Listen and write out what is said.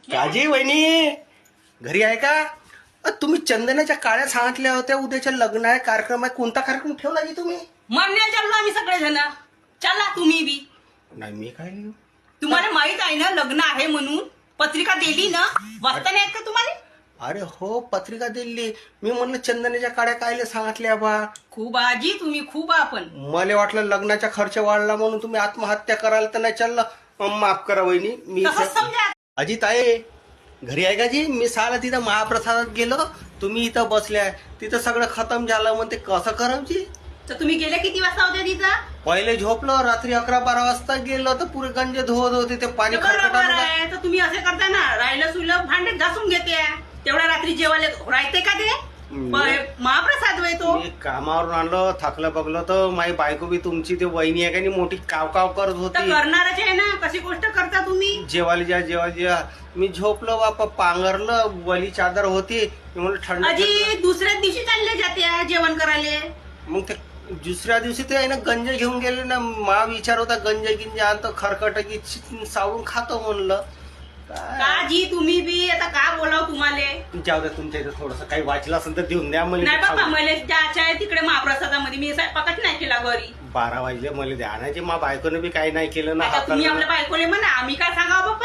काजी वहिनी घरी आहे का? तुम्ही चंदनाच्या काळ्या सांगितल्या होत्या उद्याच्या लग्न आहे कार्यक्रम आहे. कोणता कार्यक्रम ठेवला की तुम्ही? म्हणण्याला चाललो आम्ही सगळे जण. चला तुम्ही बी. नाही मी काय लिहू? तुम्हाला माहित आहे ना लग्न आहे म्हणून पत्रिका दिली ना, वाचता नाही येत का तुम्हाला? अरे हो पत्रिका दिली. मी म्हणलं चंदनाच्या काळ्या कायले सांगितल्या बा. खूप आजी तुम्ही खूप आपण. मला वाटलं लग्नाचा खर्च वाढला म्हणून तुम्ही आत्महत्या कराल तर नाही चाललं. माफ करा वहिनी. मी तसंच समजा. अजित आहे घरी आहे का जी? मी साला तिथं महाप्रसादात गेलो, तुम्ही इथं बसल्या, तिथं सगळं खतम झालं. म्हणते कसं करावं जी? तर तुम्ही गेले किती वाजता होते तिथं? पहिले झोपलो, रात्री 11-12 वाजता गेलो तर पुरे गंजे धुवत होते. ते पाणी बरोबर खरकटानं आहे. तर तुम्ही असे करता ना, राहिलं सुलं भांडे घासून घेते. तेवढ्या रात्री जेवायला राहते का ते? महाप्रसाद होय तो. मी कामावरून आणलं, थकलं बघलं तर माझी बायको बी तुमची ते वहिनी आहे का नाही मोठी काव काव करत तर होती. करणारच आहे ना, कशी गोष्ट करता तुम्ही. जेवायला ज्या मी झोपलो बापा, पांघरलं, वली चादर होती. मी म्हणलं थंड आजी दुसऱ्याच दिवशी चालले जाते जेवण करायला. मग ते दुसऱ्या दिवशी ते आहे ना गंज घेऊन गेले ना. मा विचार होता गंज गिंज आणतो खरकट की सावरून खातो म्हणलं. काय? काजी तुम्ही बी आता का बोलाव तुम्हाला? जाऊ द्या, तुमच्या इथं थोडस काही वाचलं असेल तर देऊन द्या मला. नाही बाबा, मला जायचं आहे तिकडे महाप्रसादामध्ये. मी स्वयंपाकच नाही केला घरी. 12 वाजले मला द्या आणायचे. मा बायकोने बी काही नाही केलं ना. आता तुम्ही आपल्या बायकोले म्हणा, आम्ही काय सांगावं बाप्पा.